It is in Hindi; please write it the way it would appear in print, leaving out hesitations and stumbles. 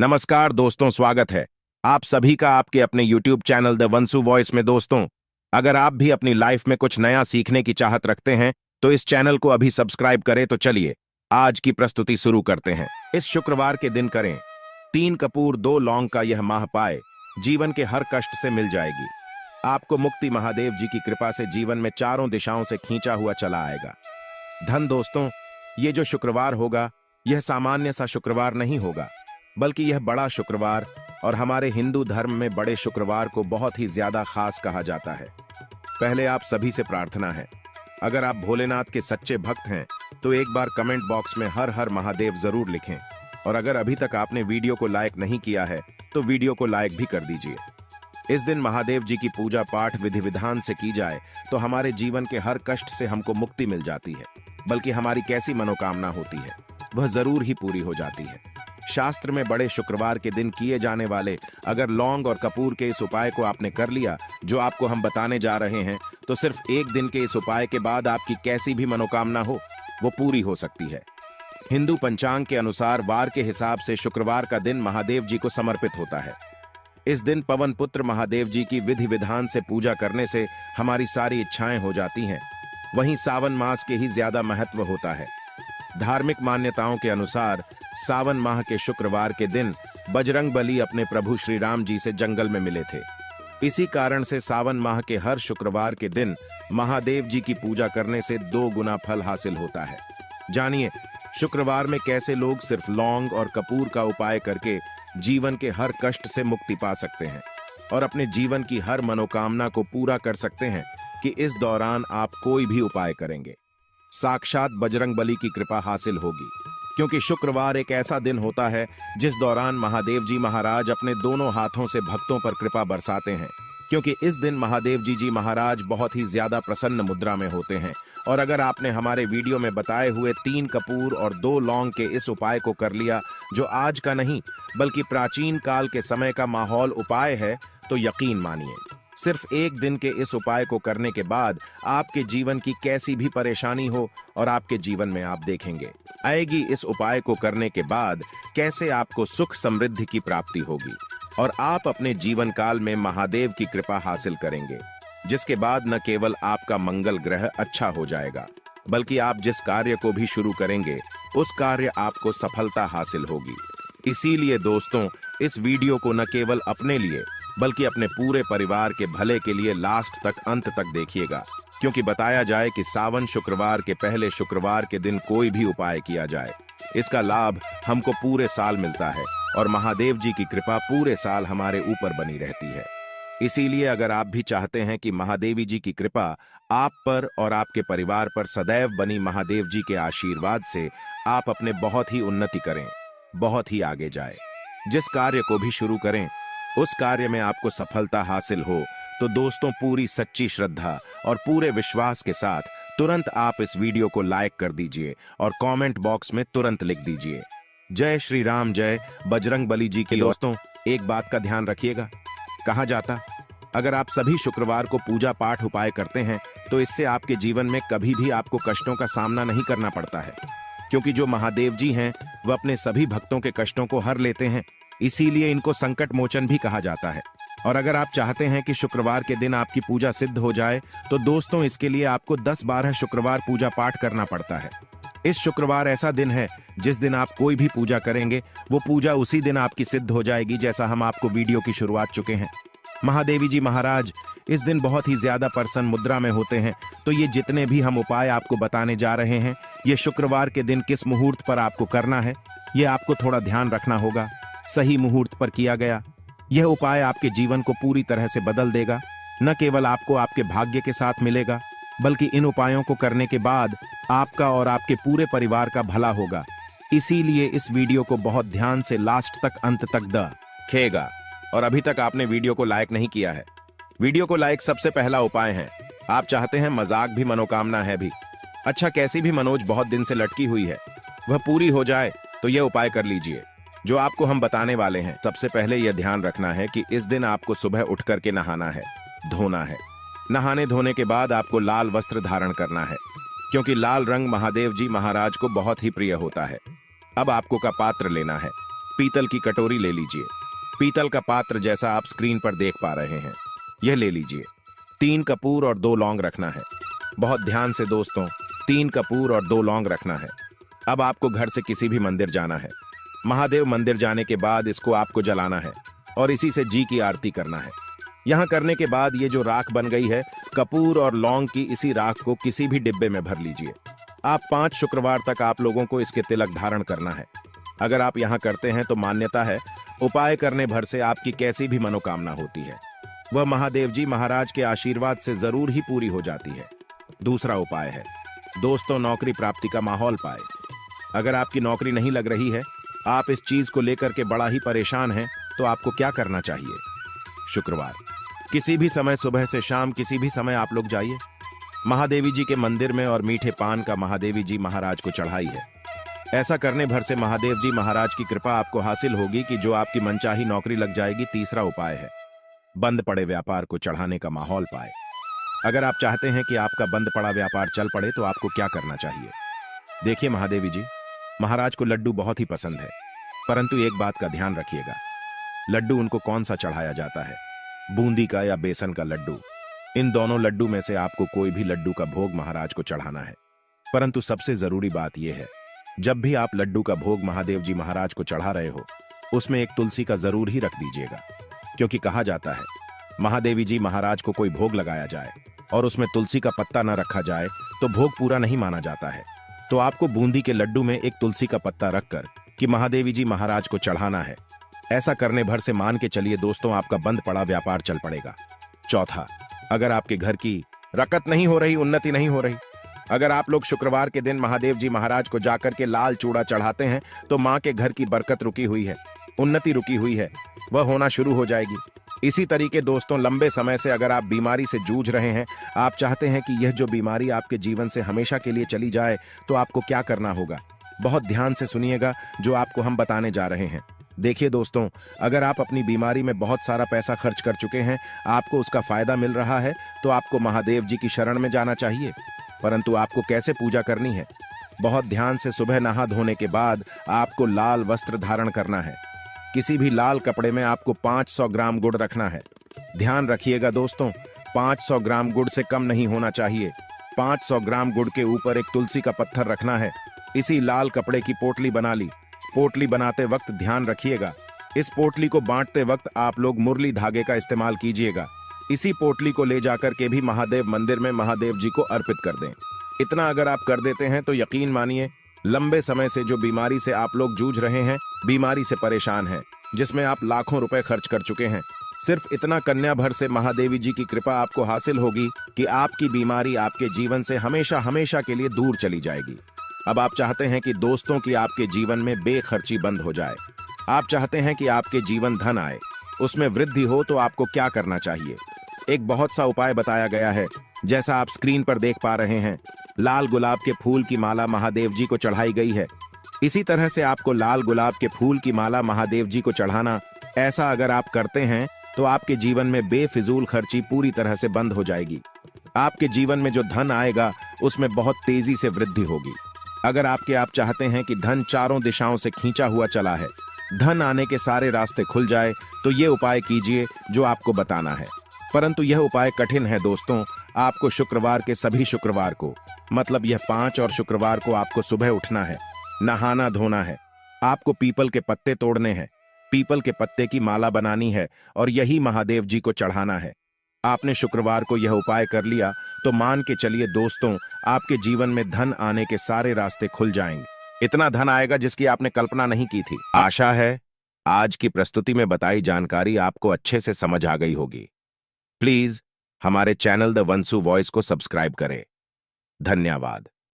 नमस्कार दोस्तों, स्वागत है आप सभी का आपके अपने YouTube चैनल द वंसु वॉइस में। दोस्तों, अगर आप भी अपनी लाइफ में कुछ नया सीखने की चाहत रखते हैं तो इस चैनल को अभी सब्सक्राइब करें। तो चलिए आज की प्रस्तुति शुरू करते हैं। इस शुक्रवार के दिन करें 3 कपूर 2 लौंग का यह माह पाए, जीवन के हर कष्ट से मिल जाएगी आपको मुक्ति। महादेव जी की कृपा से जीवन में चारों दिशाओं से खींचा हुआ चला आएगा धन। दोस्तों, ये जो शुक्रवार होगा यह सामान्य सा शुक्रवार नहीं होगा, बल्कि यह बड़ा शुक्रवार, और हमारे हिंदू धर्म में बड़े शुक्रवार को बहुत ही ज्यादा खास कहा जाता है। पहले आप सभी से प्रार्थना है, अगर आप भोलेनाथ के सच्चे भक्त हैं तो एक बार कमेंट बॉक्स में हर हर महादेव जरूर लिखें, और अगर अभी तक आपने वीडियो को लाइक नहीं किया है तो वीडियो को लाइक भी कर दीजिए। इस दिन महादेव जी की पूजा पाठ विधि विधान से की जाए तो हमारे जीवन के हर कष्ट से हमको मुक्ति मिल जाती है, बल्कि हमारी कैसी मनोकामना होती है वह जरूर ही पूरी हो जाती है। शास्त्र में बड़े शुक्रवार के दिन किए जाने वाले अगर लौंग और कपूर के इस उपाय को आपने कर लिया जो आपको हम बताने जा रहे हैं, तो सिर्फ एक दिन के इस उपाय के बाद आपकी कैसी भी मनोकामना हो वो पूरी हो सकती है। हिंदू पंचांग के अनुसार वार के हिसाब से शुक्रवार का दिन महादेव जी को समर्पित होता है। इस दिन पवन पुत्र महादेव जी की विधि विधान से पूजा करने से हमारी सारी इच्छाएं हो जाती हैं। वहीं सावन मास के ही ज्यादा महत्व होता है। धार्मिक मान्यताओं के अनुसार सावन माह के शुक्रवार के दिन बजरंगबली अपने प्रभु श्री राम जी से जंगल में मिले थे। इसी कारण से सावन माह के हर शुक्रवार के दिन महादेव जी की पूजा करने से 2 गुना फल हासिल होता है। जानिए शुक्रवार में कैसे लोग सिर्फ लौंग और कपूर का उपाय करके जीवन के हर कष्ट से मुक्ति पा सकते हैं और अपने जीवन की हर मनोकामना को पूरा कर सकते हैं कि इस दौरान आप कोई भी उपाय करेंगे साक्षात बजरंगबली की कृपा हासिल होगी। क्योंकि शुक्रवार एक ऐसा दिन होता है जिस दौरान महादेव जी महाराज अपने दोनों हाथों से भक्तों पर कृपा बरसाते हैं। क्योंकि इस दिन महादेव जी महाराज बहुत ही ज्यादा प्रसन्न मुद्रा में होते हैं। और अगर आपने हमारे वीडियो में बताए हुए 3 कपूर और 2 लौंग के इस उपाय को कर लिया, जो आज का नहीं बल्कि प्राचीन काल के समय का माहौल उपाय है, तो यकीन मानिए सिर्फ एक दिन के इस उपाय को करने के बाद आपके जीवन की कैसी भी परेशानी हो और आपके जीवन में आप देखेंगे आएगी इस उपाय को करने के बाद कैसे आपको सुख समृद्धि की प्राप्ति होगी और आप अपने जीवन काल में महादेव की कृपा हासिल करेंगे, जिसके बाद न केवल आपका मंगल ग्रह अच्छा हो जाएगा, बल्कि आप जिस कार्य को भी शुरू करेंगे उस कार्य आपको सफलता हासिल होगी। इसीलिए दोस्तों, इस वीडियो को न केवल अपने लिए बल्कि अपने पूरे परिवार के भले के लिए लास्ट तक अंत तक देखिएगा, क्योंकि बताया जाए कि सावन शुक्रवार के पहले शुक्रवार के दिन कोई भी उपाय किया जाए, इसका लाभ हमको पूरे साल मिलता है और महादेव जी की कृपा पूरे साल हमारे ऊपर बनी रहती है। इसीलिए अगर आप भी चाहते हैं कि महादेवी जी की कृपा आप पर और आपके परिवार पर सदैव बनी महादेव जी के आशीर्वाद से आप अपने बहुत ही उन्नति करें, बहुत ही आगे जाए, जिस कार्य को भी शुरू करें उस कार्य में आपको सफलता हासिल हो, तो दोस्तों पूरी सच्ची श्रद्धा और पूरे विश्वास के साथ तुरंत आप इस वीडियो को लाइक कर दीजिए और कमेंट बॉक्स में तुरंत लिख दीजिए जय श्री राम, जय बजरंगबली जी की। दोस्तों, एक बात का ध्यान रखिएगा, कहा जाता अगर आप सभी शुक्रवार को पूजा पाठ उपाय करते हैं तो इससे आपके जीवन में कभी भी आपको कष्टों का सामना नहीं करना पड़ता है, क्योंकि जो महादेव जी हैं वह अपने सभी भक्तों के कष्टों को हर लेते हैं। इसीलिए इनको संकट मोचन भी कहा जाता है। और अगर आप चाहते हैं कि शुक्रवार के दिन आपकी पूजा सिद्ध हो जाए तो दोस्तों इसके लिए आपको 10-12 शुक्रवार पूजा पाठ करना पड़ता है। इस शुक्रवार ऐसा दिन है जिस दिन आप कोई भी पूजा करेंगे वो पूजा उसी दिन आपकी सिद्ध हो जाएगी, जैसा हम आपको वीडियो की शुरुआत चुके हैं। महादेवी जी महाराज इस दिन बहुत ही ज्यादा प्रसन्न मुद्रा में होते हैं, तो ये जितने भी हम उपाय आपको बताने जा रहे हैं, ये शुक्रवार के दिन किस मुहूर्त पर आपको करना है ये आपको थोड़ा ध्यान रखना होगा। सही मुहूर्त पर किया गया यह उपाय आपके जीवन को पूरी तरह से बदल देगा। न केवल आपको आपके भाग्य के साथ मिलेगा, बल्कि इन उपायों को करने के बाद आपका और आपके पूरे परिवार का भला होगा। इसीलिए इस वीडियो को बहुत ध्यान से लास्ट तक अंत तक देखिएगा। और अभी तक आपने वीडियो को लाइक नहीं किया है, वीडियो को लाइक सबसे पहला उपाय है। आप चाहते हैं मजाक भी मनोकामना है भी, अच्छा कैसी भी मनोज बहुत दिन से लटकी हुई है वह पूरी हो जाए, तो यह उपाय कर लीजिए जो आपको हम बताने वाले हैं। सबसे पहले यह ध्यान रखना है कि इस दिन आपको सुबह उठ करके नहाना है, धोना है। नहाने धोने के बाद आपको लाल वस्त्र धारण करना है, क्योंकि लाल रंग महादेव जी महाराज को बहुत ही प्रिय होता है। अब आपको का पात्र लेना है, पीतल की कटोरी ले लीजिए। पीतल का पात्र जैसा आप स्क्रीन पर देख पा रहे हैं, यह ले लीजिए। 3 कपूर और 2 लौंग रखना है। बहुत ध्यान से दोस्तों, 3 कपूर और 2 लौंग रखना है। अब आपको घर से किसी भी मंदिर जाना है। महादेव मंदिर जाने के बाद इसको आपको जलाना है और इसी से जी की आरती करना है। यहाँ करने के बाद ये जो राख बन गई है, कपूर और लौंग की, इसी राख को किसी भी डिब्बे में भर लीजिए। आप 5 शुक्रवार तक आप लोगों को इसके तिलक धारण करना है। अगर आप यहाँ करते हैं तो मान्यता है, उपाय करने भर से आपकी कैसी भी मनोकामना होती है वह महादेव जी महाराज के आशीर्वाद से जरूर ही पूरी हो जाती है। दूसरा उपाय है दोस्तों, नौकरी प्राप्ति का माहौल पाए। अगर आपकी नौकरी नहीं लग रही है, आप इस चीज को लेकर के बड़ा ही परेशान हैं, तो आपको क्या करना चाहिए? शुक्रवार किसी भी समय, सुबह से शाम किसी भी समय आप लोग जाइए महादेवी जी के मंदिर में और मीठे पान का महादेवी जी महाराज को चढ़ाई है। ऐसा करने भर से महादेव जी महाराज की कृपा आपको हासिल होगी कि जो आपकी मनचाही नौकरी लग जाएगी। तीसरा उपाय है बंद पड़े व्यापार को चढ़ाने का माहौल पाए। अगर आप चाहते हैं कि आपका बंद पड़ा व्यापार चल पड़े तो आपको क्या करना चाहिए? देखिए महादेवी जी महाराज को लड्डू बहुत ही पसंद है, परंतु एक बात का ध्यान रखिएगा, लड्डू उनको कौन सा चढ़ाया जाता है, बूंदी का या बेसन का लड्डू। इन दोनों लड्डू में से आपको कोई भी लड्डू का भोग महाराज को चढ़ाना है। परंतु सबसे जरूरी बात यह है, जब भी आप लड्डू का भोग महादेव जी महाराज को चढ़ा रहे हो, उसमें एक तुलसी का जरूर ही रख दीजिएगा, क्योंकि कहा जाता है महादेवी जी महाराज को कोई भोग लगाया जाए और उसमें तुलसी का पत्ता न रखा जाए तो भोग पूरा नहीं माना जाता है। तो आपको बूंदी के लड्डू में एक तुलसी का पत्ता रखकर कि महादेवी जी महाराज को चढ़ाना है। ऐसा करने भर से मान के चलिए दोस्तों, आपका बंद पड़ा व्यापार चल पड़ेगा। चौथा, अगर आपके घर की रकत नहीं हो रही, उन्नति नहीं हो रही, अगर आप लोग शुक्रवार के दिन महादेव जी महाराज को जाकर के लाल चूड़ा चढ़ाते हैं तो माँ के घर की बरकत रुकी हुई है, उन्नति रुकी हुई है, वह होना शुरू हो जाएगी। इसी तरीके दोस्तों, लंबे समय से अगर आप बीमारी से जूझ रहे हैं, आप चाहते हैं कि यह जो बीमारी आपके जीवन से हमेशा के लिए चली जाए, तो आपको क्या करना होगा? बहुत ध्यान से सुनिएगा जो आपको हम बताने जा रहे हैं। देखिए दोस्तों, अगर आप अपनी बीमारी में बहुत सारा पैसा खर्च कर चुके हैं, आपको उसका फायदा मिल रहा है, तो आपको महादेव जी की शरण में जाना चाहिए। परंतु आपको कैसे पूजा करनी है? बहुत ध्यान से सुबह नहा धोने के बाद आपको लाल वस्त्र धारण करना है। किसी भी लाल कपड़े में आपको 500 ग्राम गुड़ रखना है। ध्यान रखिएगा दोस्तों, 500 ग्राम गुड़ से कम नहीं होना चाहिए। 500 ग्राम गुड़ के ऊपर एक तुलसी का पत्थर रखना है। इसी लाल कपड़े की पोटली बना ली। पोटली बनाते वक्त ध्यान रखिएगा, इस पोटली को बांटते वक्त आप लोग मुरली धागे का इस्तेमाल कीजिएगा। इसी पोटली को ले जाकर के भी महादेव मंदिर में महादेव जी को अर्पित कर दें। इतना अगर आप कर देते हैं तो यकीन मानिए, लंबे समय से जो बीमारी से आप लोग जूझ रहे हैं, बीमारी से परेशान हैं, जिसमें आप लाखों रुपए खर्च कर चुके हैं, सिर्फ इतना कन्या भर से महादेवी जी की कृपा आपको हासिल होगी कि आपकी बीमारी आपके जीवन से हमेशा हमेशा के लिए दूर चली जाएगी। अब आप चाहते हैं कि दोस्तों की आपके जीवन में बेखर्ची बंद हो जाए, आप चाहते हैं कि आपके जीवन धन आए, उसमें वृद्धि हो, तो आपको क्या करना चाहिए? एक बहुत सा उपाय बताया गया है, जैसा आप स्क्रीन पर देख पा रहे हैं। लाल गुलाब के फूल की माला महादेव जी को चढ़ाई गई है। इसी तरह से आपको लाल गुलाब के फूल की माला महादेव जी को चढ़ाना। ऐसा अगर आप करते हैं तो आपके जीवन में बेफिजूल खर्ची पूरी तरह से बंद हो जाएगी। आपके जीवन में जो धन आएगा उसमें बहुत तेजी से वृद्धि होगी। अगर आप चाहते हैं कि धन चारों दिशाओं से खींचा हुआ चला है, धन आने के सारे रास्ते खुल जाए, तो ये उपाय कीजिए जो आपको बताना है। परंतु यह उपाय कठिन है दोस्तों। आपको शुक्रवार के सभी शुक्रवार को, मतलब यह 5 और शुक्रवार को आपको सुबह उठना है, नहाना धोना है, आपको पीपल के पत्ते तोड़ने हैं, पीपल के पत्ते की माला बनानी है और यही महादेव जी को चढ़ाना है। आपने शुक्रवार को यह उपाय कर लिया तो मान के चलिए दोस्तों, आपके जीवन में धन आने के सारे रास्ते खुल जाएंगे। इतना धन आएगा जिसकी आपने कल्पना नहीं की थी। आशा है आज की प्रस्तुति में बताई जानकारी आपको अच्छे से समझ आ गई होगी। प्लीज हमारे चैनल द वंसु वॉइस को सब्सक्राइब करें। धन्यवाद।